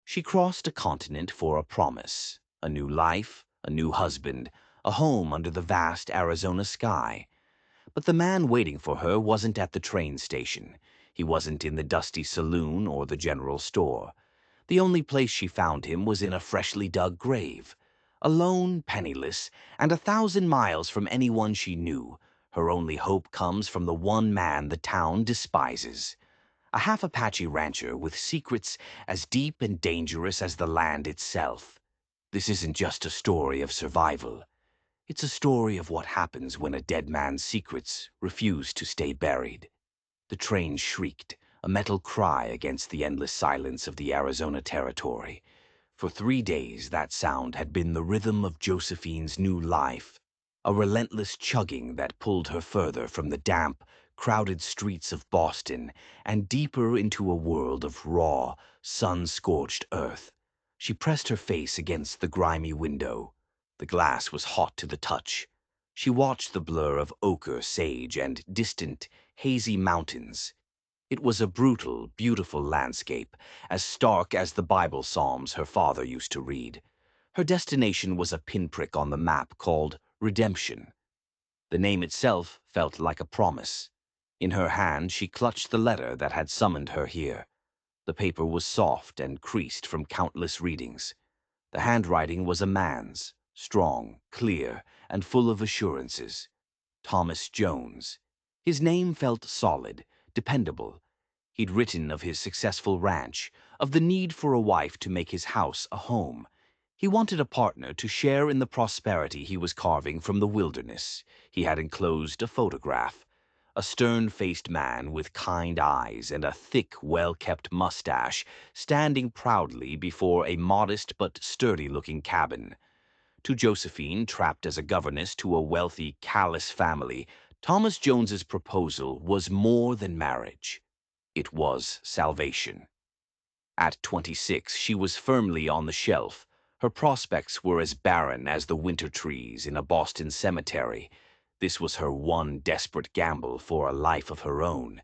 She crossed a continent for a promise, a new life, a new husband, a home under the vast Arizona sky. But the man waiting for her wasn't at the train station. He wasn't in the dusty saloon or the general store. The only place she found him was in a freshly dug grave. Alone, penniless, and 1,000 miles from anyone she knew, her only hope comes from the one man the town despises. A Half-Apache rancher with secrets as deep and dangerous as the land itself. This isn't just a story of survival. It's a story of what happens when a dead man's secrets refuse to stay buried. The train shrieked, a metal cry against the endless silence of the Arizona territory. For 3 days, that sound had been the rhythm of Josephine's new life, a relentless chugging that pulled her further from the damp, crowded streets of Boston and deeper into a world of raw, sun-scorched earth. She pressed her face against the grimy window. The glass was hot to the touch. She watched the blur of ochre sage and distant, hazy mountains. It was a brutal, beautiful landscape, as stark as the Bible Psalms her father used to read. Her destination was a pinprick on the map called Redemption. The name itself felt like a promise. In her hand, she clutched the letter that had summoned her here. The paper was soft and creased from countless readings. The handwriting was a man's, strong, clear, and full of assurances. Thomas Jones. His name felt solid, dependable. He'd written of his successful ranch, of the need for a wife to make his house a home. He wanted a partner to share in the prosperity he was carving from the wilderness. He had enclosed a photograph. A stern-faced man with kind eyes and a thick, well-kept mustache standing proudly before a modest but sturdy-looking cabin. To Josephine, trapped as a governess to a wealthy, callous family, Thomas Jones's proposal was more than marriage. It was salvation. At 26, she was firmly on the shelf. Her prospects were as barren as the winter trees in a Boston cemetery. This was her one desperate gamble for a life of her own.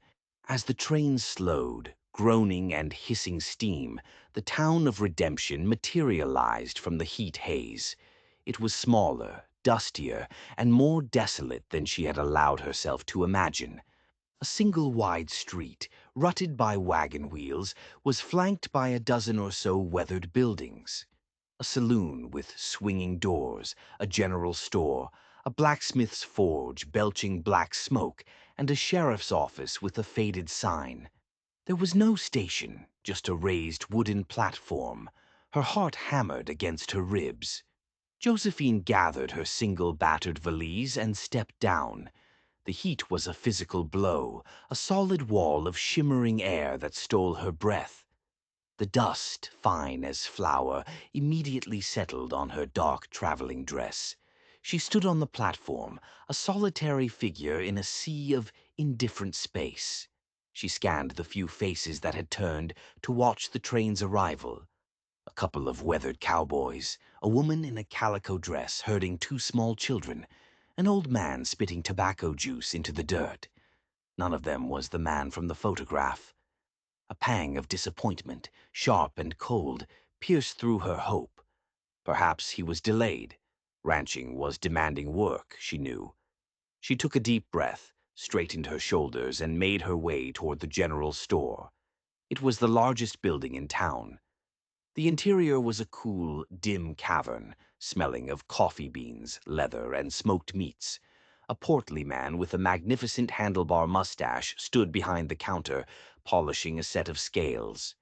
As the train slowed, groaning and hissing steam, the town of Redemption materialized from the heat haze. It was smaller, dustier, and more desolate than she had allowed herself to imagine. A single wide street, rutted by wagon wheels, was flanked by a dozen or so weathered buildings. A saloon with swinging doors, a general store, a blacksmith's forge belching black smoke, and a sheriff's office with a faded sign. There was no station, just a raised wooden platform. Her heart hammered against her ribs. Josephine gathered her single battered valise and stepped down. The heat was a physical blow, a solid wall of shimmering air that stole her breath. The dust, fine as flour, immediately settled on her dark traveling dress. She stood on the platform, a solitary figure in a sea of indifferent space. She scanned the few faces that had turned to watch the train's arrival. A couple of weathered cowboys, a woman in a calico dress herding 2 small children, an old man spitting tobacco juice into the dirt. None of them was the man from the photograph. A pang of disappointment, sharp and cold, pierced through her hope. Perhaps he was delayed. Ranching was demanding work, she knew. She took a deep breath, straightened her shoulders, and made her way toward the general store. It was the largest building in town. The interior was a cool, dim cavern, smelling of coffee beans, leather, and smoked meats. A portly man with a magnificent handlebar mustache stood behind the counter, polishing a set of scales.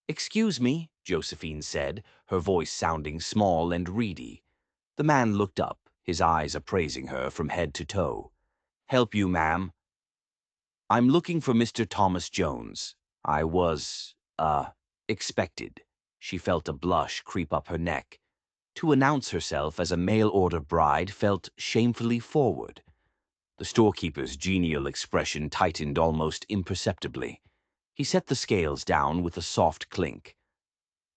"Excuse me," Josephine said, her voice sounding small and reedy. The man looked up, his eyes appraising her from head to toe. "Help you, ma'am?" "I'm looking for Mr. Thomas Jones. I was, expected." She felt a blush creep up her neck. To announce herself as a mail-order bride felt shamefully forward. The storekeeper's genial expression tightened almost imperceptibly. He set the scales down with a soft clink.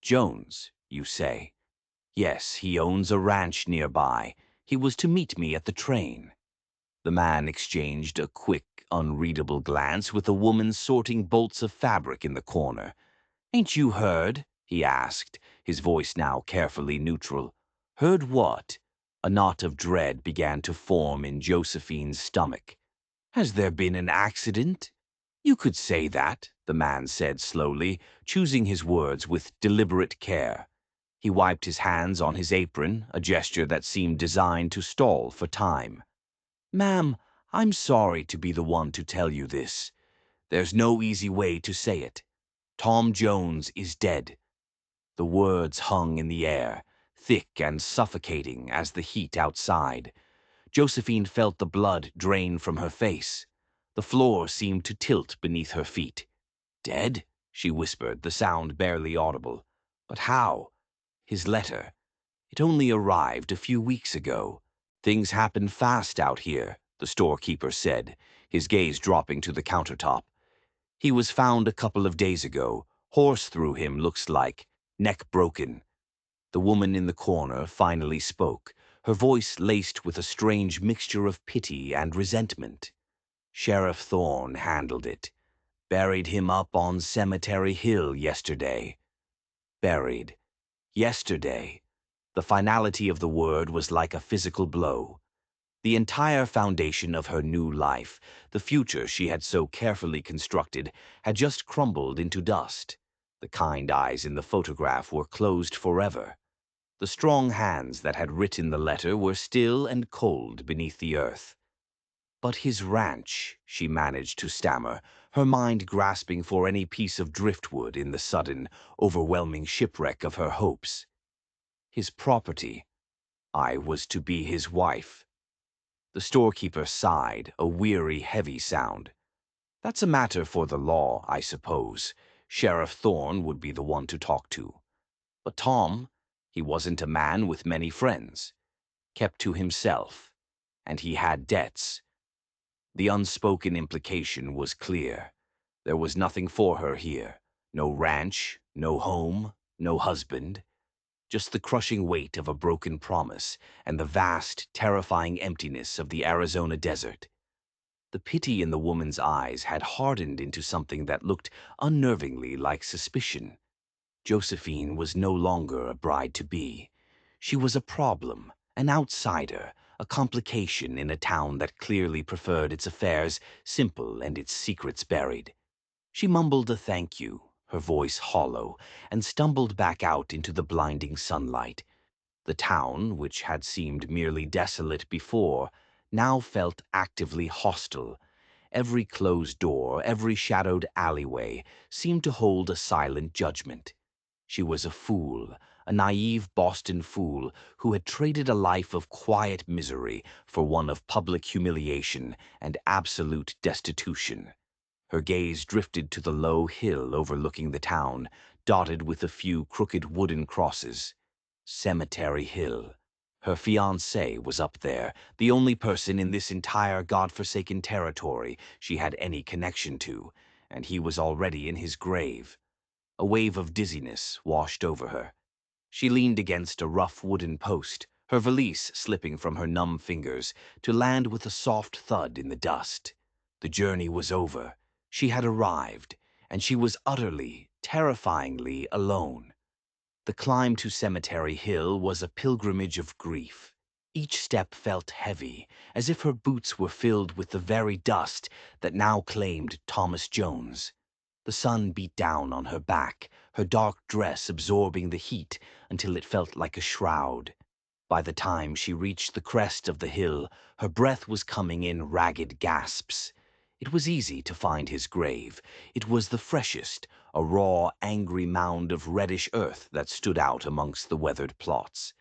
"Jones, you say?" "Yes, he owns a ranch nearby. He was to meet me at the train." The man exchanged a quick, unreadable glance with a woman sorting bolts of fabric in the corner. "Ain't you heard?" he asked, his voice now carefully neutral. Heard what? A knot of dread began to form in Josephine's stomach. Has there been an accident? You could say that, the man said slowly, choosing his words with deliberate care. He wiped his hands on his apron, a gesture that seemed designed to stall for time. Ma'am, I'm sorry to be the one to tell you this. There's no easy way to say it. Tom Jones is dead. The words hung in the air, thick and suffocating as the heat outside. Josephine felt the blood drain from her face. The floor seemed to tilt beneath her feet. Dead? She whispered, the sound barely audible. But how? His letter. It only arrived a few weeks ago. Things happen fast out here, the storekeeper said, his gaze dropping to the countertop. He was found a couple of days ago. Horse through him, looks like. Neck broken. The woman in the corner finally spoke, her voice laced with a strange mixture of pity and resentment. Sheriff Thorne handled it. Buried him up on Cemetery Hill yesterday. Buried. Yesterday. The finality of the word was like a physical blow. The entire foundation of her new life, the future she had so carefully constructed, had just crumbled into dust. The kind eyes in the photograph were closed forever. The strong hands that had written the letter were still and cold beneath the earth. But his ranch, she managed to stammer, her mind grasping for any piece of driftwood in the sudden, overwhelming shipwreck of her hopes. His property. I was to be his wife. The storekeeper sighed, a weary, heavy sound. That's a matter for the law, I suppose. Sheriff Thorne would be the one to talk to. But Tom, he wasn't a man with many friends. Kept to himself. And he had debts. The unspoken implication was clear. There was nothing for her here. No ranch, no home, no husband. Just the crushing weight of a broken promise and the vast, terrifying emptiness of the Arizona desert. The pity in the woman's eyes had hardened into something that looked unnervingly like suspicion. Josephine was no longer a bride-to-be. She was a problem, an outsider, a complication in a town that clearly preferred its affairs simple and its secrets buried. She mumbled a thank you, her voice hollow, and stumbled back out into the blinding sunlight. The town, which had seemed merely desolate before, now felt actively hostile. Every closed door, every shadowed alleyway seemed to hold a silent judgment. She was a fool, a naive Boston fool who had traded a life of quiet misery for one of public humiliation and absolute destitution. Her gaze drifted to the low hill overlooking the town, dotted with a few crooked wooden crosses. Cemetery Hill. Her fiancé was up there, the only person in this entire godforsaken territory she had any connection to, and he was already in his grave. A wave of dizziness washed over her. She leaned against a rough wooden post, her valise slipping from her numb fingers, to land with a soft thud in the dust. The journey was over. She had arrived, and she was utterly, terrifyingly alone. The climb to Cemetery Hill was a pilgrimage of grief. Each step felt heavy, as if her boots were filled with the very dust that now claimed Thomas Jones. The sun beat down on her back, her dark dress absorbing the heat until it felt like a shroud. By the time she reached the crest of the hill, her breath was coming in ragged gasps. It was easy to find his grave. It was the freshest, a raw, angry mound of reddish earth that stood out amongst the weathered plots.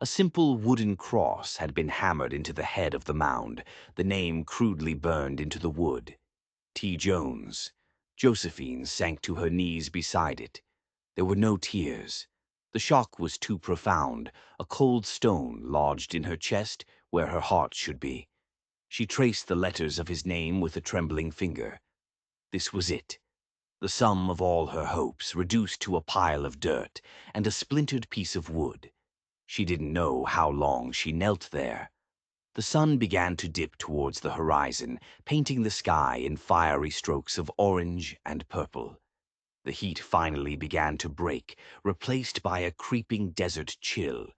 A simple wooden cross had been hammered into the head of the mound, the name crudely burned into the wood. T. Jones. Josephine sank to her knees beside it. There were no tears. The shock was too profound, a cold stone lodged in her chest where her heart should be. She traced the letters of his name with a trembling finger. This was it. The sum of all her hopes, reduced to a pile of dirt and a splintered piece of wood. She didn't know how long she knelt there. The sun began to dip towards the horizon, painting the sky in fiery strokes of orange and purple. The heat finally began to break, replaced by a creeping desert chill.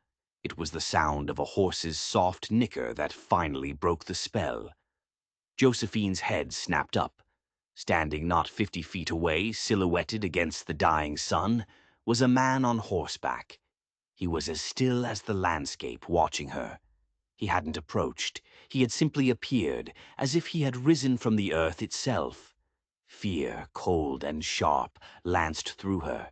It was the sound of a horse's soft nicker that finally broke the spell. Josephine's head snapped up. Standing not 50 feet away, silhouetted against the dying sun, was a man on horseback. He was as still as the landscape, watching her. He hadn't approached. He had simply appeared, as if he had risen from the earth itself. Fear, cold and sharp, lanced through her.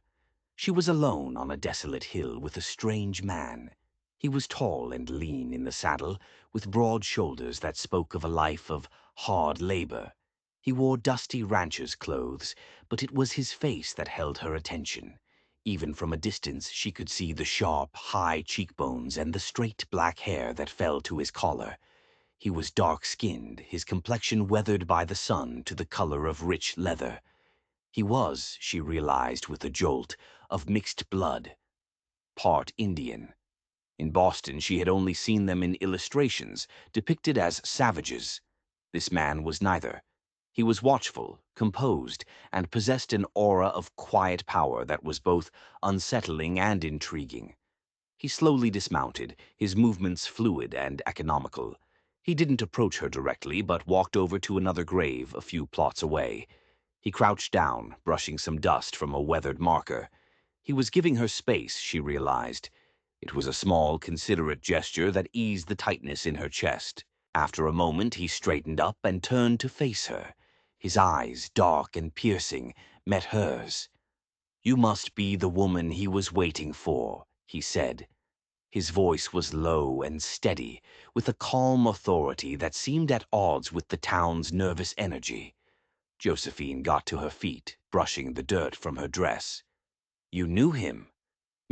She was alone on a desolate hill with a strange man. He was tall and lean in the saddle, with broad shoulders that spoke of a life of hard labor. He wore dusty rancher's clothes, but it was his face that held her attention. Even from a distance she could see the sharp, high cheekbones and the straight black hair that fell to his collar. He was dark-skinned, his complexion weathered by the sun to the color of rich leather. He was, she realized with a jolt, of mixed blood, part Indian. In Boston she had only seen them in illustrations, depicted as savages. This man was neither. He was watchful, composed, and possessed an aura of quiet power that was both unsettling and intriguing. He slowly dismounted, his movements fluid and economical. He didn't approach her directly, but walked over to another grave a few plots away. He crouched down, brushing some dust from a weathered marker. He was giving her space, she realized. It was a small, considerate gesture that eased the tightness in her chest. After a moment, he straightened up and turned to face her. His eyes, dark and piercing, met hers. "You must be the woman he was waiting for," he said. His voice was low and steady, with a calm authority that seemed at odds with the town's nervous energy. Josephine got to her feet, brushing the dirt from her dress. "You knew him,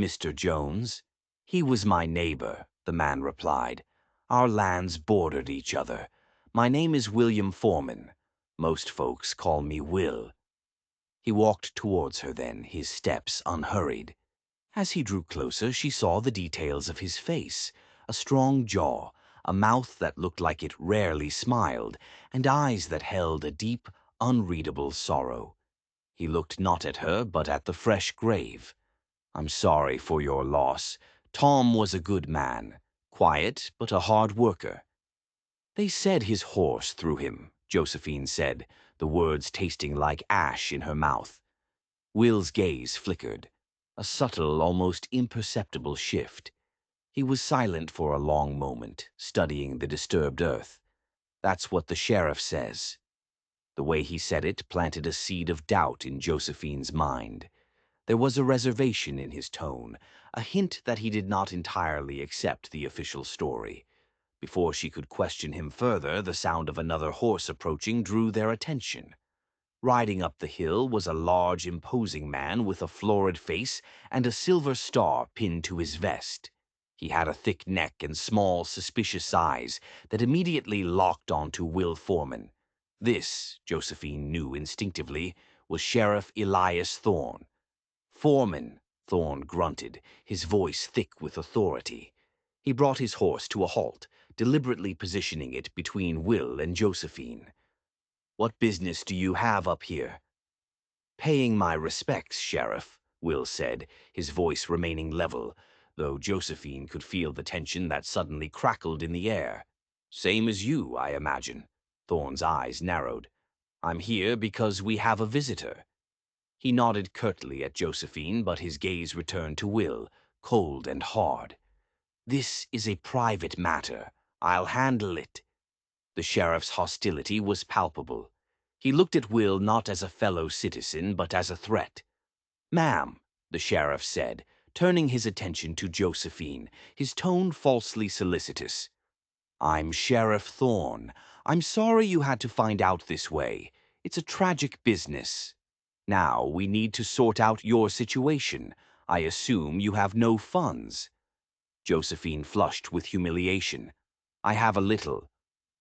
Mr. Jones?" "He was my neighbor," the man replied. "Our lands bordered each other. My name is William Foreman. Most folks call me Will." He walked towards her then, his steps unhurried. As he drew closer, she saw the details of his face, a strong jaw, a mouth that looked like it rarely smiled, and eyes that held a deep, unreadable sorrow. He looked not at her, but at the fresh grave. "I'm sorry for your loss. Tom was a good man, quiet, but a hard worker." "They said his horse threw him," Josephine said, the words tasting like ash in her mouth. Will's gaze flickered, a subtle, almost imperceptible shift. He was silent for a long moment, studying the disturbed earth. "That's what the sheriff says." The way he said it planted a seed of doubt in Josephine's mind. There was a reservation in his tone, a hint that he did not entirely accept the official story. Before she could question him further, the sound of another horse approaching drew their attention. Riding up the hill was a large, imposing man with a florid face and a silver star pinned to his vest. He had a thick neck and small, suspicious eyes that immediately locked onto Will Foreman. This, Josephine knew instinctively, was Sheriff Elias Thorne. "Foreman," Thorne grunted, his voice thick with authority. He brought his horse to a halt, deliberately positioning it between Will and Josephine. "What business do you have up here?" "Paying my respects, Sheriff," Will said, his voice remaining level, though Josephine could feel the tension that suddenly crackled in the air. "Same as you, I imagine." Thorne's eyes narrowed. "I'm here because we have a visitor." He nodded curtly at Josephine, but his gaze returned to Will, cold and hard. "This is a private matter. I'll handle it." The sheriff's hostility was palpable. He looked at Will not as a fellow citizen, but as a threat. "Ma'am," the sheriff said, turning his attention to Josephine, his tone falsely solicitous. "I'm Sheriff Thorne. I'm sorry you had to find out this way. It's a tragic business. Now, we need to sort out your situation. I assume you have no funds." Josephine flushed with humiliation. "I have a little."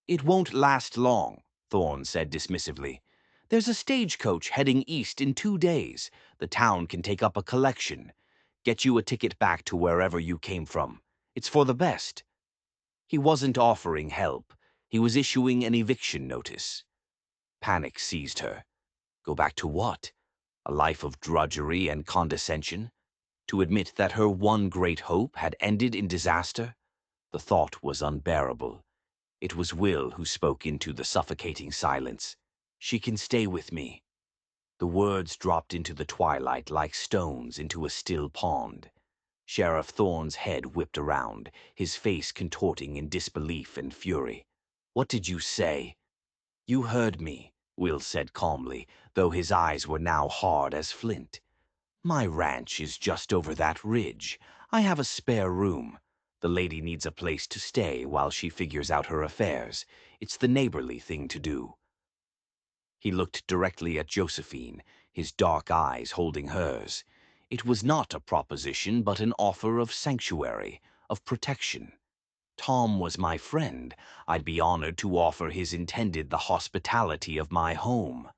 "It won't last long," Thorne said dismissively. "There's a stagecoach heading east in 2 days. The town can take up a collection. Get you a ticket back to wherever you came from. It's for the best." He wasn't offering help. He was issuing an eviction notice. Panic seized her. Go back to what? A life of drudgery and condescension? To admit that her one great hope had ended in disaster? The thought was unbearable. It was Will who spoke into the suffocating silence. "She can stay with me." The words dropped into the twilight like stones into a still pond. Sheriff Thorne's head whipped around, his face contorting in disbelief and fury. "What did you say?" "You heard me," Will said calmly, though his eyes were now hard as flint. "My ranch is just over that ridge. I have a spare room. The lady needs a place to stay while she figures out her affairs. It's the neighborly thing to do." He looked directly at Josephine, his dark eyes holding hers. It was not a proposition, but an offer of sanctuary, of protection. "Tom was my friend. I'd be honored to offer his intended the hospitality of my home."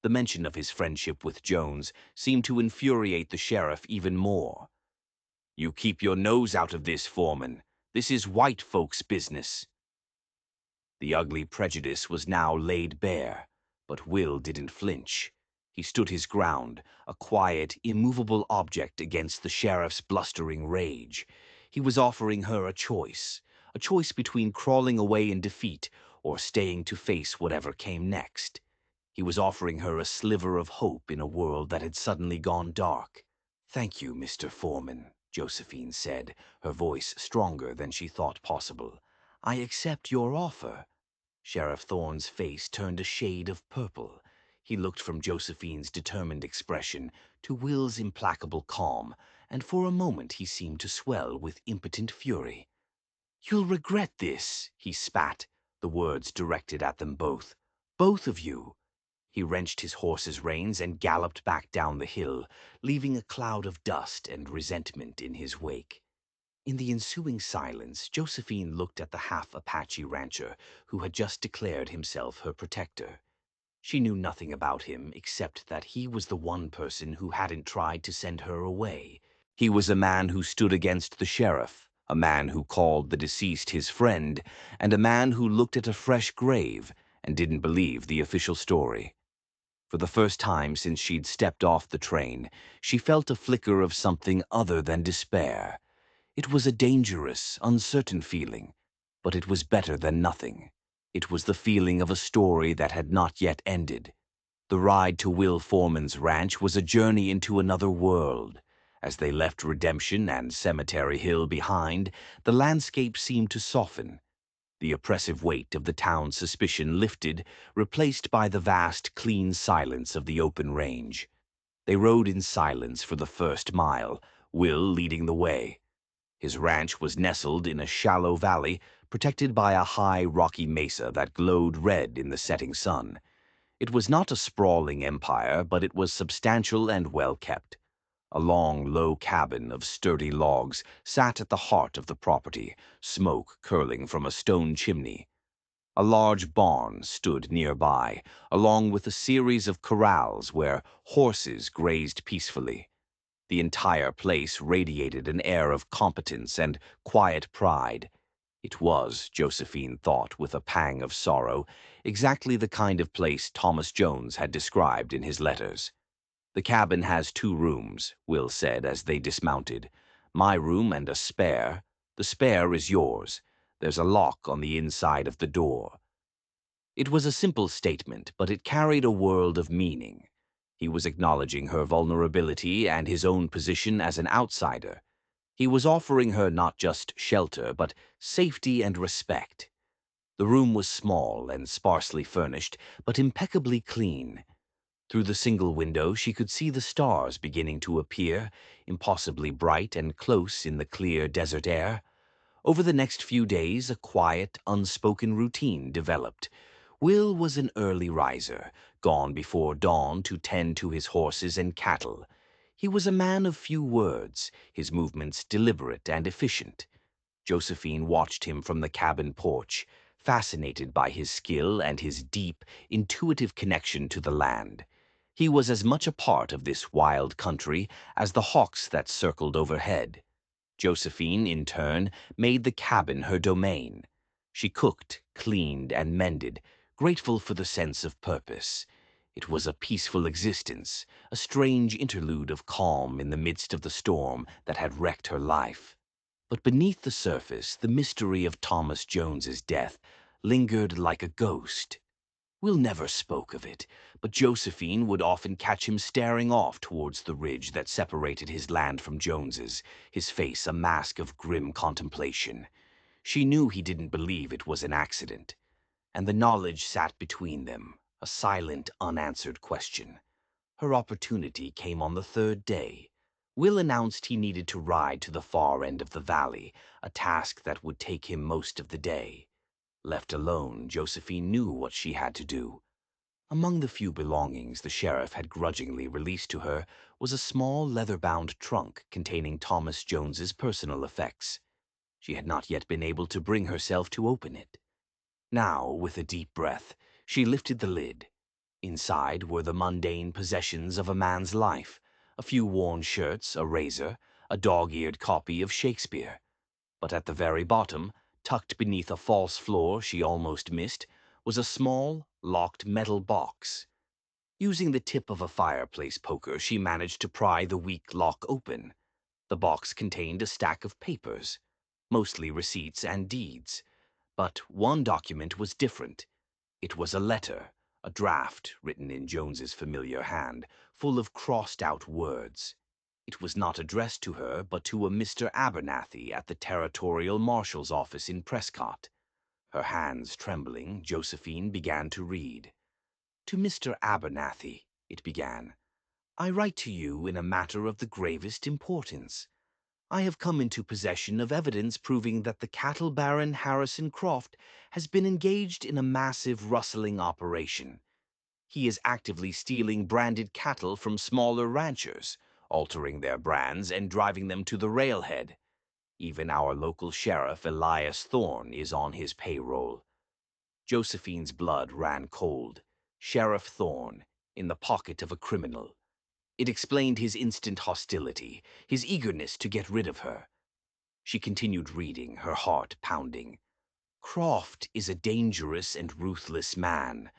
The mention of his friendship with Jones seemed to infuriate the sheriff even more. "You keep your nose out of this, Foreman. This is white folks' business." The ugly prejudice was now laid bare, but Will didn't flinch. He stood his ground, a quiet, immovable object against the sheriff's blustering rage. He was offering her a choice between crawling away in defeat or staying to face whatever came next. He was offering her a sliver of hope in a world that had suddenly gone dark. "Thank you, Mr. Foreman," Josephine said, her voice stronger than she thought possible. "I accept your offer." Sheriff Thorne's face turned a shade of purple. He looked from Josephine's determined expression to Will's implacable calm, and for a moment he seemed to swell with impotent fury. "You'll regret this," he spat, the words directed at them both. "Both of you." He wrenched his horse's reins and galloped back down the hill, leaving a cloud of dust and resentment in his wake. In the ensuing silence, Josephine looked at the Half-Apache rancher who had just declared himself her protector. She knew nothing about him except that he was the one person who hadn't tried to send her away. He was a man who stood against the sheriff, a man who called the deceased his friend, and a man who looked at a fresh grave and didn't believe the official story. For the first time since she'd stepped off the train, she felt a flicker of something other than despair. It was a dangerous, uncertain feeling, but it was better than nothing. It was the feeling of a story that had not yet ended. The ride to Will Foreman's ranch was a journey into another world. As they left Redemption and Cemetery Hill behind, the landscape seemed to soften. The oppressive weight of the town's suspicion lifted, replaced by the vast, clean silence of the open range. They rode in silence for the first mile, Will leading the way. His ranch was nestled in a shallow valley, protected by a high, rocky mesa that glowed red in the setting sun. It was not a sprawling empire, but it was substantial and well kept. A long, low cabin of sturdy logs sat at the heart of the property, smoke curling from a stone chimney. A large barn stood nearby, along with a series of corrals where horses grazed peacefully. The entire place radiated an air of competence and quiet pride. It was, Josephine thought with a pang of sorrow, exactly the kind of place Thomas Jones had described in his letters. "The cabin has 2 rooms," Will said as they dismounted. "My room and a spare. The spare is yours. There's a lock on the inside of the door." It was a simple statement, but it carried a world of meaning. He was acknowledging her vulnerability and his own position as an outsider. He was offering her not just shelter, but safety and respect. The room was small and sparsely furnished, but impeccably clean. Through the single window she could see the stars beginning to appear, impossibly bright and close in the clear desert air. Over the next few days, a quiet, unspoken routine developed. Will was an early riser, gone before dawn to tend to his horses and cattle. He was a man of few words, his movements deliberate and efficient. Josephine watched him from the cabin porch, fascinated by his skill and his deep, intuitive connection to the land. He was as much a part of this wild country as the hawks that circled overhead. Josephine, in turn, made the cabin her domain. She cooked, cleaned, and mended, grateful for the sense of purpose. It was a peaceful existence, a strange interlude of calm in the midst of the storm that had wrecked her life. But beneath the surface, the mystery of Thomas Jones's death lingered like a ghost. Will never spoke of it, but Josephine would often catch him staring off towards the ridge that separated his land from Jones's, his face a mask of grim contemplation. She knew he didn't believe it was an accident, and the knowledge sat between them, a silent, unanswered question. Her opportunity came on the third day. Will announced he needed to ride to the far end of the valley, a task that would take him most of the day. Left alone, Josephine knew what she had to do. Among the few belongings the sheriff had grudgingly released to her was a small leather-bound trunk containing Thomas Jones's personal effects. She had not yet been able to bring herself to open it. Now, with a deep breath, she lifted the lid. Inside were the mundane possessions of a man's life, a few worn shirts, a razor, a dog-eared copy of Shakespeare. But at the very bottom, tucked beneath a false floor she almost missed, was a small, locked metal box. Using the tip of a fireplace poker, she managed to pry the weak lock open. The box contained a stack of papers, mostly receipts and deeds. But one document was different. It was a letter, a draft written in Jones's familiar hand, full of crossed-out words. It was not addressed to her, but to a Mr. Abernathy at the Territorial Marshal's office in Prescott. Her hands trembling, Josephine began to read. "To Mr. Abernathy," it began, "I write to you in a matter of the gravest importance. I have come into possession of evidence proving that the cattle baron Harrison Croft has been engaged in a massive rustling operation. He is actively stealing branded cattle from smaller ranchers, altering their brands and driving them to the railhead. Even our local sheriff, Elias Thorne, is on his payroll." Josephine's blood ran cold. Sheriff Thorne, in the pocket of a criminal. It explained his instant hostility, his eagerness to get rid of her. She continued reading, her heart pounding. "Croft is a dangerous and ruthless man.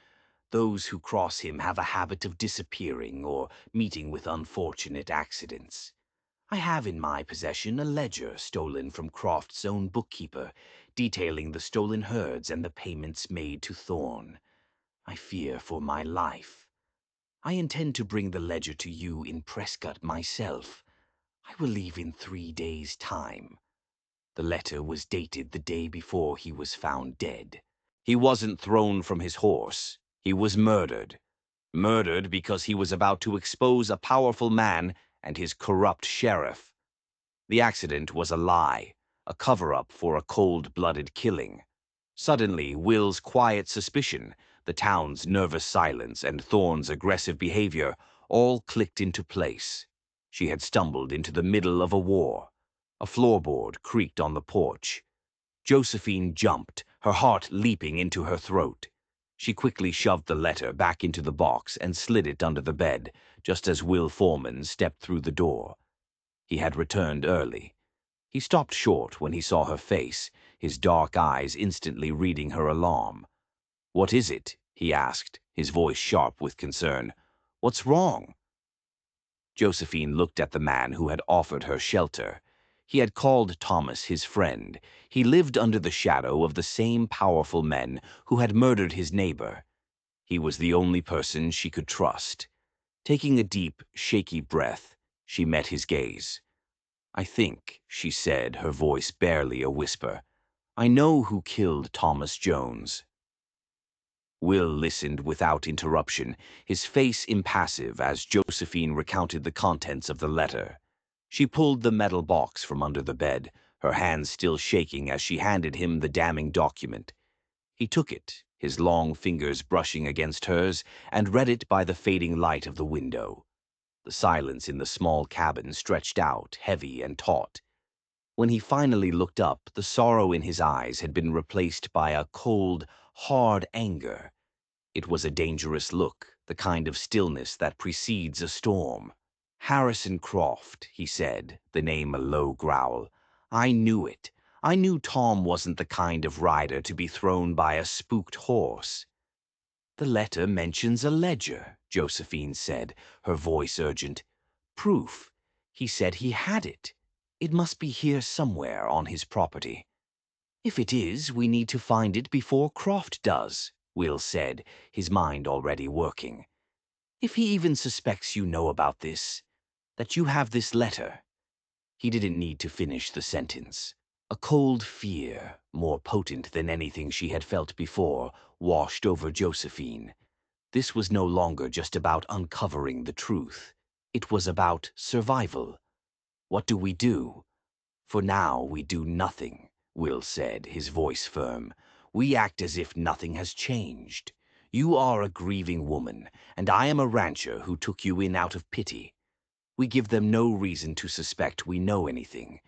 Those who cross him have a habit of disappearing or meeting with unfortunate accidents. I have in my possession a ledger stolen from Croft's own bookkeeper, detailing the stolen herds and the payments made to Thorne. I fear for my life. I intend to bring the ledger to you in Prescott myself. I will leave in 3 days' time." The letter was dated the day before he was found dead. He wasn't thrown from his horse. He was murdered. Murdered because he was about to expose a powerful man and his corrupt sheriff. The accident was a lie, a cover-up for a cold-blooded killing. Suddenly, Will's quiet suspicion, the town's nervous silence, and Thorne's aggressive behavior all clicked into place. She had stumbled into the middle of a war. A floorboard creaked on the porch. Josephine jumped, her heart leaping into her throat. She quickly shoved the letter back into the box and slid it under the bed, just as Will Foreman stepped through the door. He had returned early. He stopped short when he saw her face, his dark eyes instantly reading her alarm. "What is it?" he asked, his voice sharp with concern. "What's wrong?" Josephine looked at the man who had offered her shelter. He had called Thomas his friend. He lived under the shadow of the same powerful men who had murdered his neighbor. He was the only person she could trust. Taking a deep, shaky breath, she met his gaze. "I think," she said, her voice barely a whisper, "I know who killed Thomas Jones." Will listened without interruption, his face impassive as Josephine recounted the contents of the letter. She pulled the metal box from under the bed, her hands still shaking as she handed him the damning document. He took it, his long fingers brushing against hers, and read it by the fading light of the window. The silence in the small cabin stretched out, heavy and taut. When he finally looked up, the sorrow in his eyes had been replaced by a cold, hard anger. It was a dangerous look, the kind of stillness that precedes a storm. "Harrison Croft," he said, the name a low growl. "I knew it. I knew Tom wasn't the kind of rider to be thrown by a spooked horse." The letter mentions a ledger, Josephine said, her voice urgent. Proof. He said he had it. It must be here somewhere on his property. If it is, we need to find it before Croft does, Will said, his mind already working. If he even suspects you know about this, that you have this letter. He didn't need to finish the sentence. A cold fear, more potent than anything she had felt before, washed over Josephine. This was no longer just about uncovering the truth. It was about survival. What do we do? For now, we do nothing, Will said, his voice firm. We act as if nothing has changed. You are a grieving woman, and I am a rancher who took you in out of pity. We give them no reason to suspect we know anything,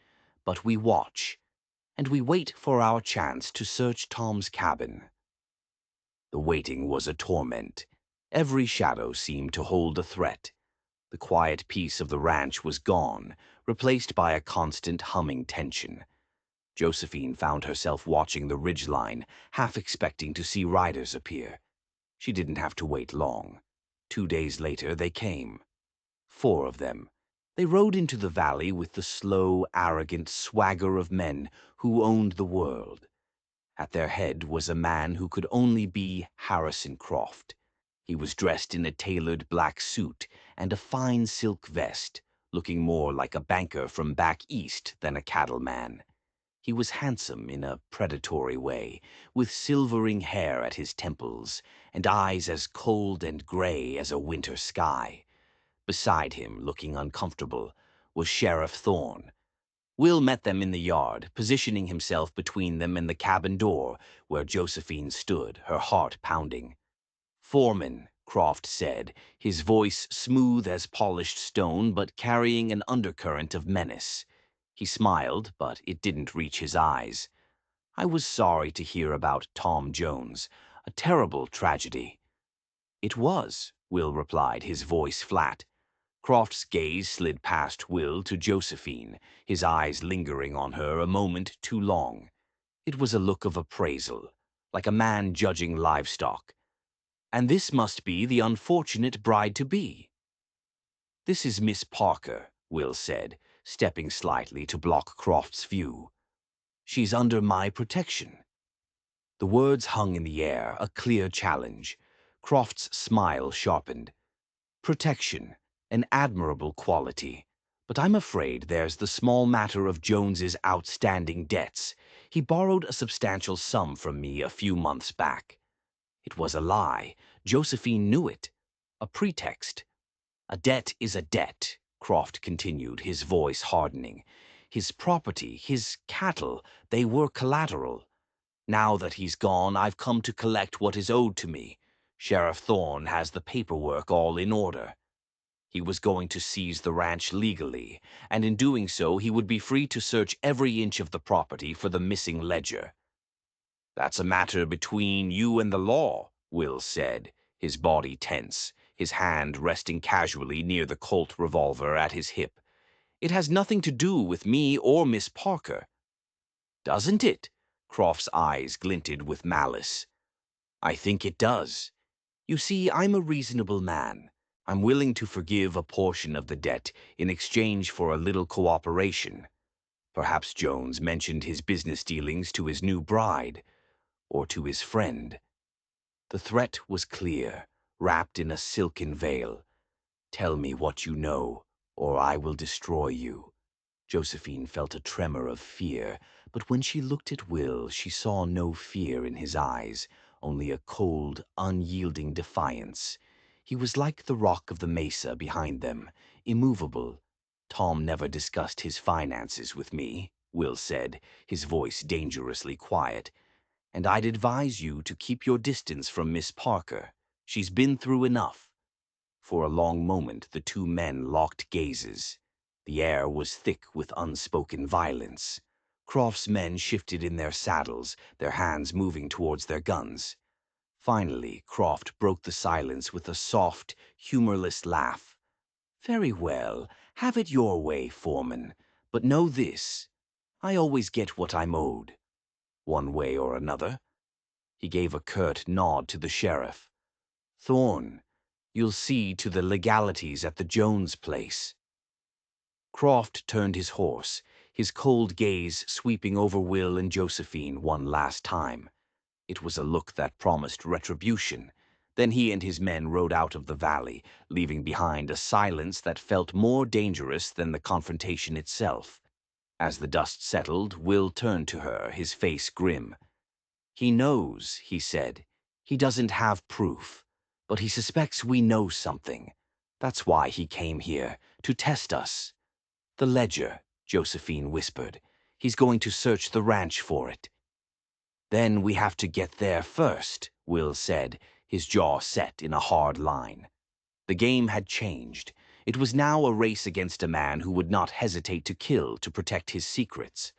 but we watch, and we wait for our chance to search Tom's cabin. The waiting was a torment. Every shadow seemed to hold a threat. The quiet peace of the ranch was gone, replaced by a constant humming tension. Josephine found herself watching the ridgeline, half expecting to see riders appear. She didn't have to wait long. 2 days later they came. 4 of them. They rode into the valley with the slow, arrogant swagger of men who owned the world. At their head was a man who could only be Harrison Croft. He was dressed in a tailored black suit and a fine silk vest, looking more like a banker from back east than a cattleman. He was handsome in a predatory way, with silvering hair at his temples and eyes as cold and gray as a winter sky. Beside him, looking uncomfortable, was Sheriff Thorne. Will met them in the yard, positioning himself between them and the cabin door, where Josephine stood, her heart pounding. Foreman, Croft said, his voice smooth as polished stone but carrying an undercurrent of menace. He smiled, but it didn't reach his eyes. I was sorry to hear about Tom Jones. A terrible tragedy. It was, Will replied, his voice flat. Croft's gaze slid past Will to Josephine, his eyes lingering on her a moment too long. It was a look of appraisal, like a man judging livestock. And this must be the unfortunate bride-to-be. This is Miss Parker, Will said, stepping slightly to block Croft's view. She's under my protection. The words hung in the air, a clear challenge. Croft's smile sharpened. Protection, an admirable quality. But I'm afraid there's the small matter of Jones's outstanding debts. He borrowed a substantial sum from me a few months back. It was a lie. Josephine knew it. A pretext. A debt is a debt, Croft continued, his voice hardening. His property, his cattle, they were collateral. Now that he's gone, I've come to collect what is owed to me. Sheriff Thorne has the paperwork all in order. He was going to seize the ranch legally, and in doing so he would be free to search every inch of the property for the missing ledger. That's a matter between you and the law, Will said, his body tense, his hand resting casually near the Colt revolver at his hip. It has nothing to do with me or Miss Parker. Doesn't it? Croft's eyes glinted with malice. I think it does. You see, I'm a reasonable man. I'm willing to forgive a portion of the debt in exchange for a little cooperation. Perhaps Jones mentioned his business dealings to his new bride, or to his friend. The threat was clear, wrapped in a silken veil. Tell me what you know, or I will destroy you. Josephine felt a tremor of fear, but when she looked at Will, she saw no fear in his eyes, only a cold, unyielding defiance. He was like the rock of the mesa behind them, immovable. Tom never discussed his finances with me, Will said, his voice dangerously quiet. And I'd advise you to keep your distance from Miss Parker. She's been through enough. For a long moment the two men locked gazes. The air was thick with unspoken violence. Croft's men shifted in their saddles, their hands moving towards their guns. Finally, Croft broke the silence with a soft, humorless laugh. Very well, have it your way, Foreman. But know this, I always get what I'm owed. One way or another. He gave a curt nod to the sheriff. Thorne, you'll see to the legalities at the Jones place." Croft turned his horse, his cold gaze sweeping over Will and Josephine one last time. It was a look that promised retribution. Then he and his men rode out of the valley, leaving behind a silence that felt more dangerous than the confrontation itself. As the dust settled, Will turned to her, his face grim. "He knows," he said. "He doesn't have proof, but he suspects we know something. That's why he came here, to test us." "The ledger," Josephine whispered. "He's going to search the ranch for it." "Then we have to get there first," Will said, his jaw set in a hard line. The game had changed. It was now a race against a man who would not hesitate to kill to protect his secrets.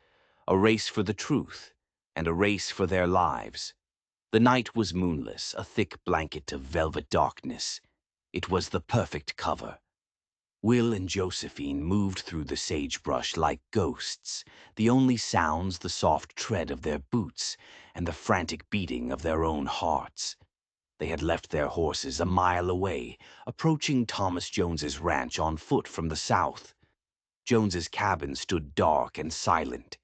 A race for the truth, and a race for their lives. The night was moonless, a thick blanket of velvet darkness. It was the perfect cover. Will and Josephine moved through the sagebrush like ghosts, the only sounds the soft tread of their boots and the frantic beating of their own hearts. They had left their horses a mile away, approaching Thomas Jones's ranch on foot from the south. Jones's cabin stood dark and silent.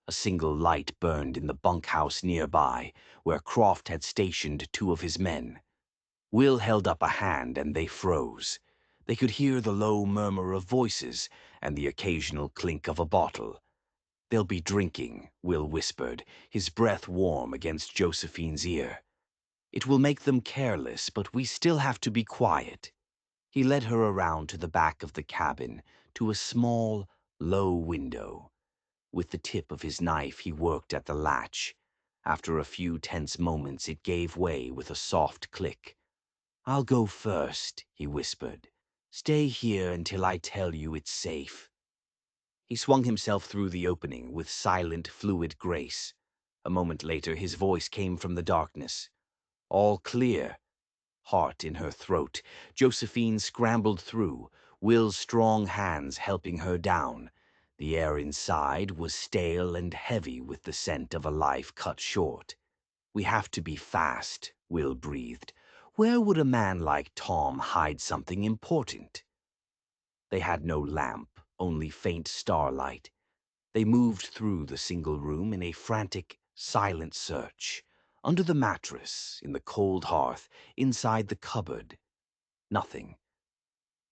A single light burned in the bunkhouse nearby, where Croft had stationed 2 of his men. Will held up a hand and they froze. They could hear the low murmur of voices and the occasional clink of a bottle. "They'll be drinking," Will whispered, his breath warm against Josephine's ear. "It will make them careless, but we still have to be quiet." He led her around to the back of the cabin, to a small, low window. With the tip of his knife he worked at the latch. After a few tense moments it gave way with a soft click. "I'll go first," he whispered. "Stay here until I tell you it's safe." He swung himself through the opening with silent, fluid grace. A moment later his voice came from the darkness. "All clear." Heart in her throat, Josephine scrambled through, Will's strong hands helping her down. The air inside was stale and heavy with the scent of a life cut short. "We have to be fast," Will breathed. "Where would a man like Tom hide something important?" They had no lamp, only faint starlight. They moved through the single room in a frantic, silent search. Under the mattress, in the cold hearth, inside the cupboard. Nothing.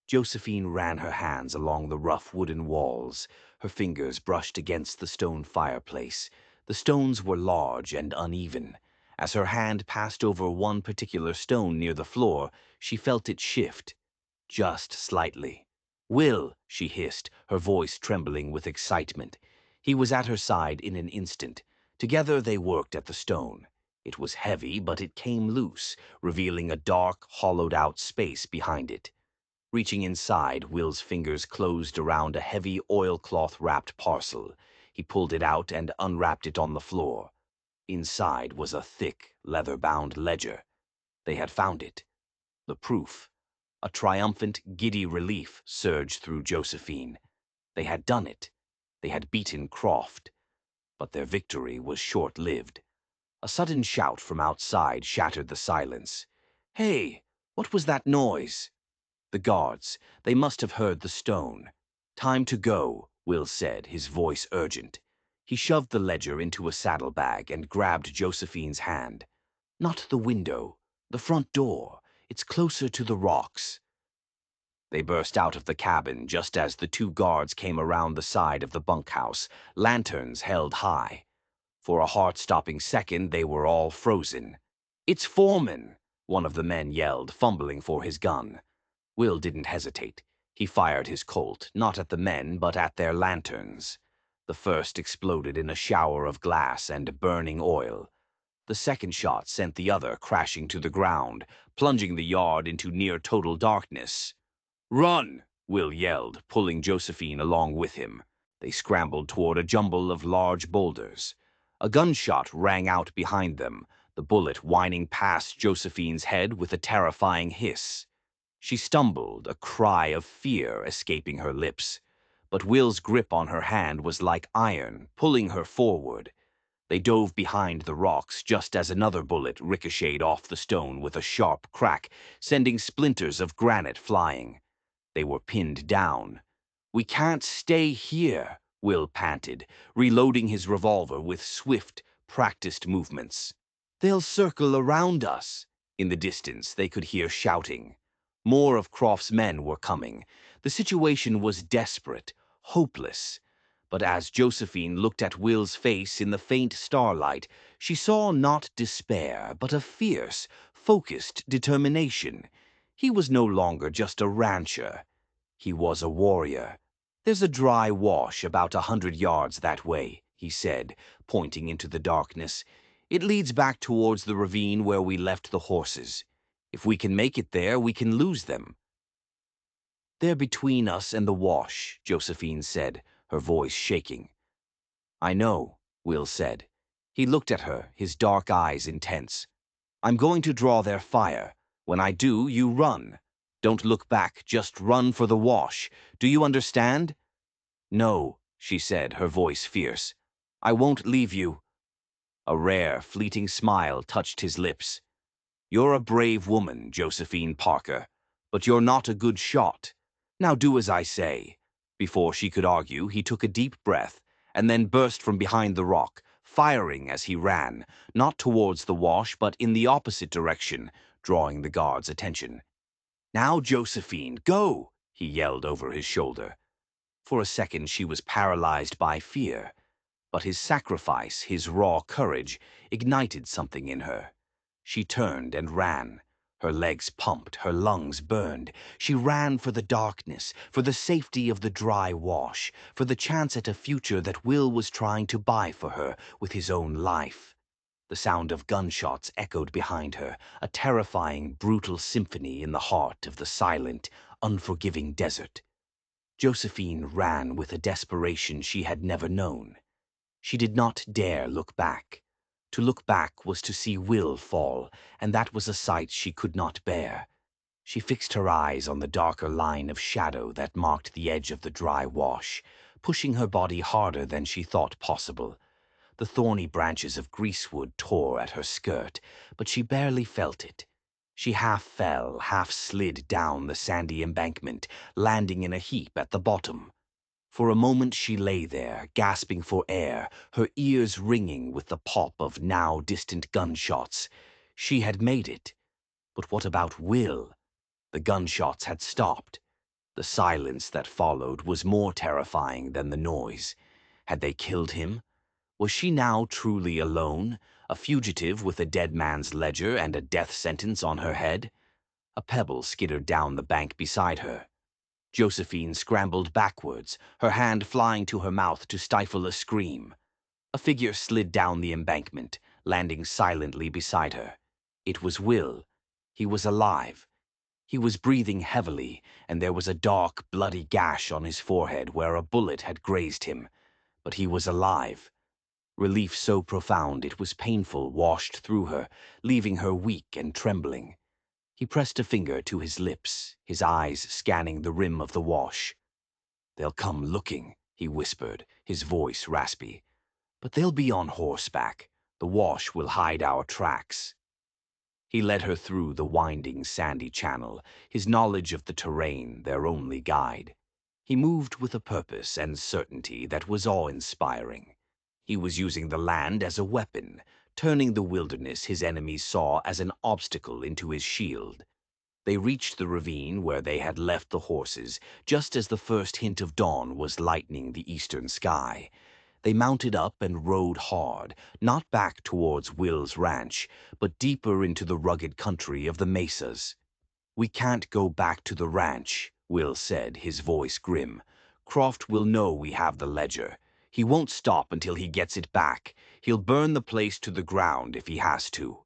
Josephine ran her hands along the rough wooden walls. Her fingers brushed against the stone fireplace. The stones were large and uneven. As her hand passed over one particular stone near the floor, she felt it shift. Just slightly. "Will," she hissed, her voice trembling with excitement. He was at her side in an instant. Together they worked at the stone. It was heavy, but it came loose, revealing a dark, hollowed-out space behind it. Reaching inside, Will's fingers closed around a heavy oilcloth-wrapped parcel. He pulled it out and unwrapped it on the floor. Inside was a thick, leather-bound ledger. They had found it. The proof. A triumphant, giddy relief surged through Josephine. They had done it. They had beaten Croft. But their victory was short-lived. A sudden shout from outside shattered the silence. "Hey, what was that noise?" The guards. They must have heard the stone. "Time to go," Will said, his voice urgent. He shoved the ledger into a saddlebag and grabbed Josephine's hand. "Not the window. The front door. It's closer to the rocks." They burst out of the cabin just as the 2 guards came around the side of the bunkhouse, lanterns held high. For a heart-stopping second, they were all frozen. "It's Foreman!" one of the men yelled, fumbling for his gun. Will didn't hesitate. He fired his Colt, not at the men, but at their lanterns. The first exploded in a shower of glass and burning oil. The second shot sent the other crashing to the ground, plunging the yard into near-total darkness. "Run!" Will yelled, pulling Josephine along with him. They scrambled toward a jumble of large boulders. A gunshot rang out behind them, the bullet whining past Josephine's head with a terrifying hiss. She stumbled, a cry of fear escaping her lips. But Will's grip on her hand was like iron, pulling her forward. They dove behind the rocks just as another bullet ricocheted off the stone with a sharp crack, sending splinters of granite flying. They were pinned down. "We can't stay here," Will panted, reloading his revolver with swift, practiced movements. "They'll circle around us." In the distance, they could hear shouting. More of Croft's men were coming. The situation was desperate, hopeless. But as Josephine looked at Will's face in the faint starlight, she saw not despair, but a fierce, focused determination. He was no longer just a rancher. He was a warrior. "There's a dry wash about 100 yards that way," he said, pointing into the darkness. "It leads back towards the ravine where we left the horses. If we can make it there, we can lose them." "They're between us and the wash," Josephine said, her voice shaking. "I know," Will said. He looked at her, his dark eyes intense. "I'm going to draw their fire. When I do, you run. Don't look back, just run for the wash. Do you understand?" "No," she said, her voice fierce. "I won't leave you." A rare, fleeting smile touched his lips. "You're a brave woman, Josephine Parker, but you're not a good shot. Now do as I say." Before she could argue, he took a deep breath and then burst from behind the rock, firing as he ran, not towards the wash but in the opposite direction, drawing the guard's attention. "Now, Josephine, go!" he yelled over his shoulder. For a second she was paralyzed by fear, but his sacrifice, his raw courage, ignited something in her. She turned and ran. Her legs pumped, her lungs burned. She ran for the darkness, for the safety of the dry wash, for the chance at a future that Will was trying to buy for her with his own life. The sound of gunshots echoed behind her, a terrifying, brutal symphony in the heart of the silent, unforgiving desert. Josephine ran with a desperation she had never known. She did not dare look back. To look back was to see Will fall, and that was a sight she could not bear. She fixed her eyes on the darker line of shadow that marked the edge of the dry wash, pushing her body harder than she thought possible. The thorny branches of greasewood tore at her skirt, but she barely felt it. She half fell, half slid down the sandy embankment, landing in a heap at the bottom. For a moment she lay there, gasping for air, her ears ringing with the pop of now distant gunshots. She had made it. But what about Will? The gunshots had stopped. The silence that followed was more terrifying than the noise. Had they killed him? Was she now truly alone, a fugitive with a dead man's ledger and a death sentence on her head? A pebble skittered down the bank beside her. Josephine scrambled backwards, her hand flying to her mouth to stifle a scream. A figure slid down the embankment, landing silently beside her. It was Will. He was alive. He was breathing heavily, and there was a dark, bloody gash on his forehead where a bullet had grazed him. But he was alive. Relief so profound it was painful washed through her, leaving her weak and trembling. He pressed a finger to his lips, his eyes scanning the rim of the wash. "They'll come looking," he whispered, his voice raspy. "But they'll be on horseback. The wash will hide our tracks." He led her through the winding sandy channel, his knowledge of the terrain their only guide. He moved with a purpose and certainty that was awe-inspiring. He was using the land as a weapon, turning the wilderness his enemies saw as an obstacle into his shield. They reached the ravine where they had left the horses, just as the first hint of dawn was lightening the eastern sky. They mounted up and rode hard, not back towards Will's ranch, but deeper into the rugged country of the mesas. "We can't go back to the ranch," Will said, his voice grim. "Croft will know we have the ledger. He won't stop until he gets it back. He'll burn the place to the ground if he has to."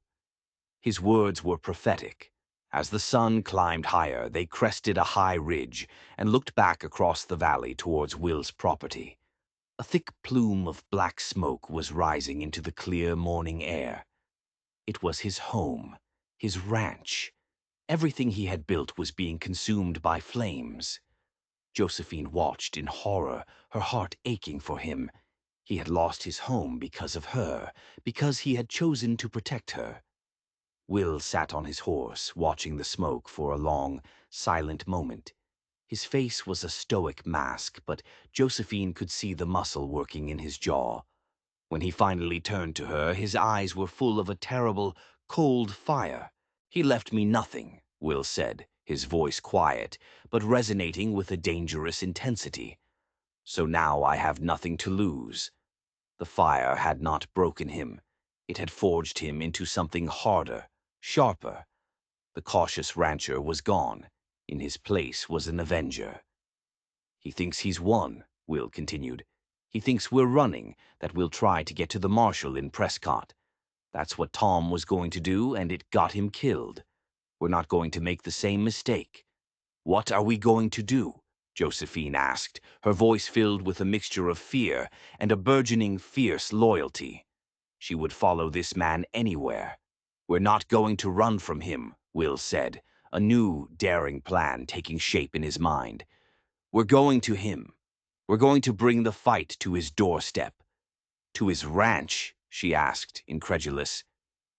His words were prophetic. As the sun climbed higher, they crested a high ridge and looked back across the valley towards Will's property. A thick plume of black smoke was rising into the clear morning air. It was his home, his ranch. Everything he had built was being consumed by flames. Josephine watched in horror, her heart aching for him. He had lost his home because of her, because he had chosen to protect her. Will sat on his horse, watching the smoke for a long, silent moment. His face was a stoic mask, but Josephine could see the muscle working in his jaw. When he finally turned to her, his eyes were full of a terrible, cold fire. "He left me nothing," Will said, his voice quiet, but resonating with a dangerous intensity. "So now I have nothing to lose." The fire had not broken him. It had forged him into something harder, sharper. The cautious rancher was gone. In his place was an avenger. "He thinks he's won," Will continued. "He thinks we're running, that we'll try to get to the marshal in Prescott. That's what Tom was going to do, and it got him killed. We're not going to make the same mistake." "What are we going to do?" Josephine asked, her voice filled with a mixture of fear and a burgeoning fierce loyalty. She would follow this man anywhere. "We're not going to run from him," Will said, a new, daring plan taking shape in his mind. "We're going to him. We're going to bring the fight to his doorstep." "To his ranch?" she asked, incredulous.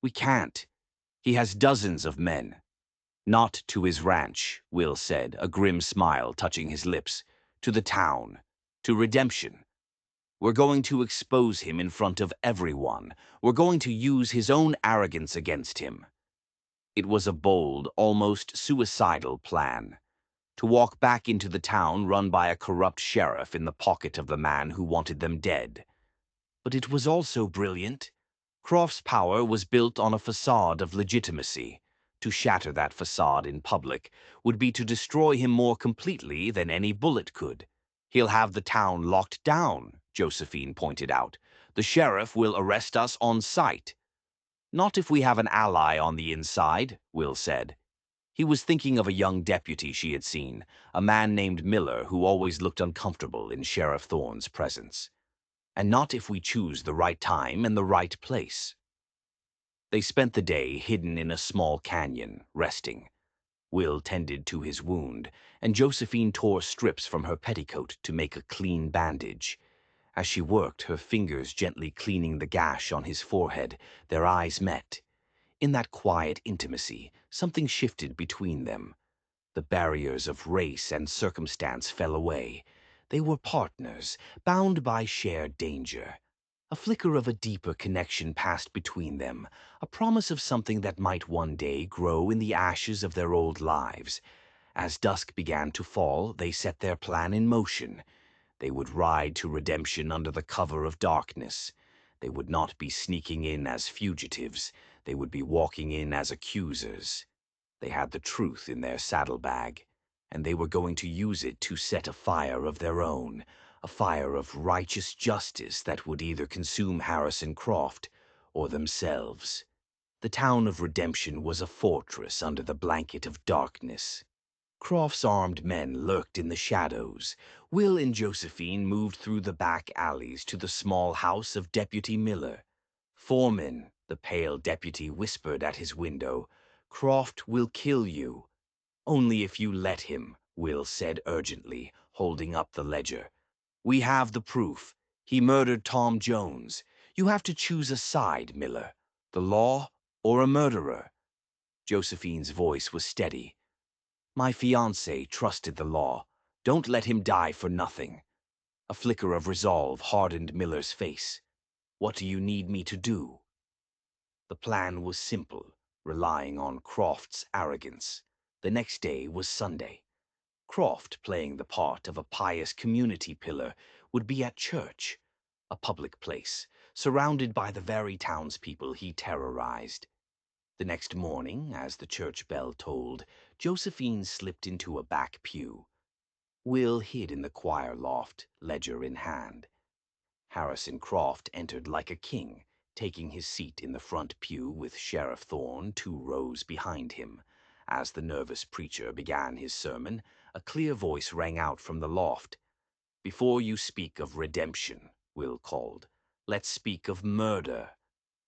"We can't. He has dozens of men." "Not to his ranch," Will said, a grim smile touching his lips. "To the town. To redemption. We're going to expose him in front of everyone. We're going to use his own arrogance against him." It was a bold, almost suicidal plan. To walk back into the town run by a corrupt sheriff in the pocket of the man who wanted them dead. But it was also brilliant. Croft's power was built on a facade of legitimacy. To shatter that facade in public would be to destroy him more completely than any bullet could. "He'll have the town locked down," Josephine pointed out. "The sheriff will arrest us on sight." "Not if we have an ally on the inside," Will said. He was thinking of a young deputy she had seen, a man named Miller who always looked uncomfortable in Sheriff Thorne's presence. "And not if we choose the right time and the right place." They spent the day hidden in a small canyon, resting. Will tended to his wound, and Josephine tore strips from her petticoat to make a clean bandage. As she worked, her fingers gently cleaning the gash on his forehead, their eyes met. In that quiet intimacy, something shifted between them. The barriers of race and circumstance fell away. They were partners, bound by shared danger. A flicker of a deeper connection passed between them, a promise of something that might one day grow in the ashes of their old lives. As dusk began to fall, they set their plan in motion. They would ride to redemption under the cover of darkness. They would not be sneaking in as fugitives. They would be walking in as accusers. They had the truth in their saddlebag, and they were going to use it to set a fire of their own, a fire of righteous justice that would either consume Harrison Croft or themselves. The town of Redemption was a fortress under the blanket of darkness. Croft's armed men lurked in the shadows. Will and Josephine moved through the back alleys to the small house of Deputy Miller. "Foreman," the pale deputy whispered at his window, "Croft will kill you." "Only if you let him," Will said urgently, holding up the ledger. "We have the proof. He murdered Tom Jones. You have to choose a side, Miller. The law or a murderer?" Josephine's voice was steady. "My fiancé trusted the law. Don't let him die for nothing." A flicker of resolve hardened Miller's face. "What do you need me to do?" The plan was simple, relying on Croft's arrogance. The next day was Sunday. Croft, playing the part of a pious community pillar, would be at church, a public place, surrounded by the very townspeople he terrorized. The next morning, as the church bell tolled, Josephine slipped into a back pew. Will hid in the choir loft, ledger in hand. Harrison Croft entered like a king, taking his seat in the front pew with Sheriff Thorne 2 rows behind him. As the nervous preacher began his sermon, a clear voice rang out from the loft. "Before you speak of redemption," Will called, "let's speak of murder."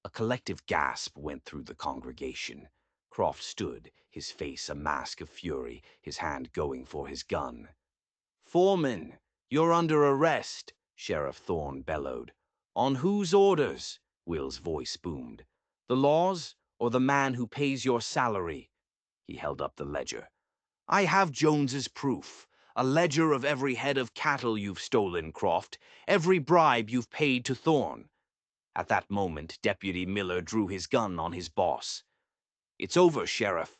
A collective gasp went through the congregation. Croft stood, his face a mask of fury, his hand going for his gun. "Foreman, you're under arrest," Sheriff Thorne bellowed. On whose orders? Will's voice boomed. The law's or the man who pays your salary? He held up the ledger. I have Jones's proof. A ledger of every head of cattle you've stolen, Croft. Every bribe you've paid to Thorne. At that moment, Deputy Miller drew his gun on his boss. It's over, Sheriff.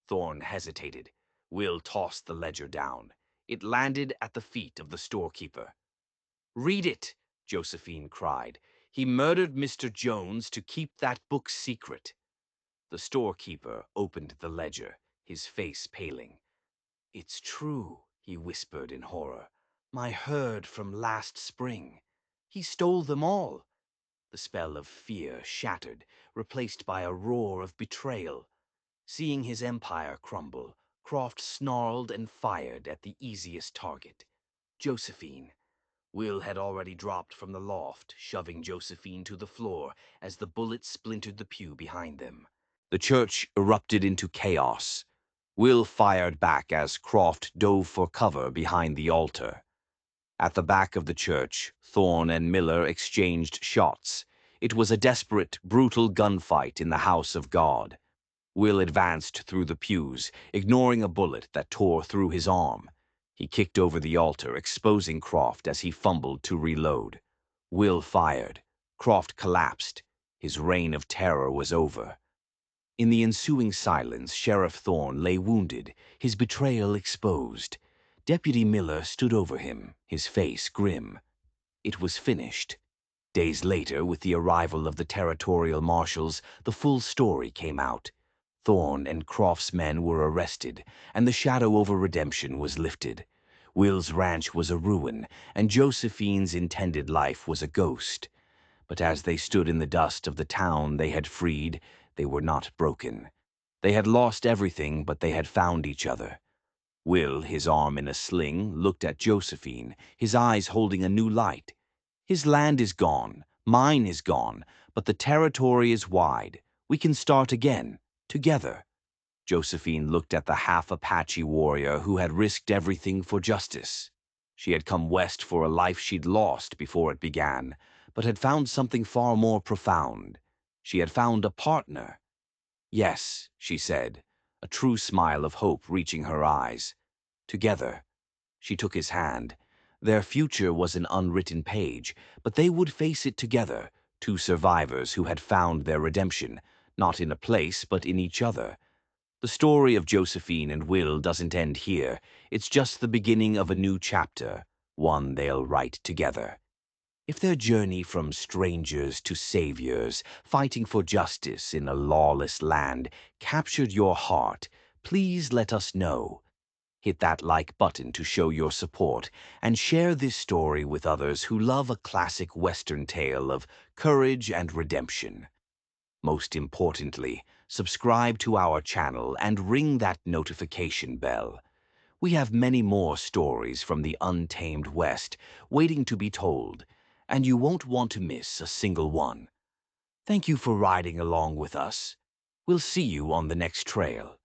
Thorne hesitated. Will tossed the ledger down. It landed at the feet of the storekeeper. Read it, Josephine cried. He murdered Mr. Jones to keep that book secret. The storekeeper opened the ledger, his face paling. It's true, he whispered in horror. My herd from last spring. He stole them all. The spell of fear shattered, replaced by a roar of betrayal. Seeing his empire crumble, Croft snarled and fired at the easiest target, Josephine. Will had already dropped from the loft, shoving Josephine to the floor as the bullet splintered the pew behind them. The church erupted into chaos. Will fired back as Croft dove for cover behind the altar. At the back of the church, Thorne and Miller exchanged shots. It was a desperate, brutal gunfight in the house of God. Will advanced through the pews, ignoring a bullet that tore through his arm. He kicked over the altar, exposing Croft as he fumbled to reload. Will fired. Croft collapsed. His reign of terror was over. In the ensuing silence, Sheriff Thorne lay wounded, his betrayal exposed. Deputy Miller stood over him, his face grim. It was finished. Days later, with the arrival of the territorial marshals, the full story came out. Thorne and Croft's men were arrested, and the shadow over redemption was lifted. Will's ranch was a ruin, and Josephine's intended life was a ghost. But as they stood in the dust of the town they had freed, they were not broken. They had lost everything, but they had found each other. Will, his arm in a sling, looked at Josephine, his eyes holding a new light. His land is gone, mine is gone, but the territory is wide. We can start again, together. Josephine looked at the Half-Apache warrior who had risked everything for justice. She had come west for a life she'd lost before it began, but had found something far more profound. She had found a partner. Yes, she said, a true smile of hope reaching her eyes. Together. She took his hand. Their future was an unwritten page, but they would face it together, two survivors who had found their redemption, not in a place, but in each other. The story of Josephine and Will doesn't end here. It's just the beginning of a new chapter, one they'll write together. If their journey from strangers to saviors, fighting for justice in a lawless land, captured your heart, please let us know. Hit that like button to show your support, and share this story with others who love a classic Western tale of courage and redemption. Most importantly, subscribe to our channel and ring that notification bell. We have many more stories from the untamed West waiting to be told, and you won't want to miss a single one. Thank you for riding along with us. We'll see you on the next trail.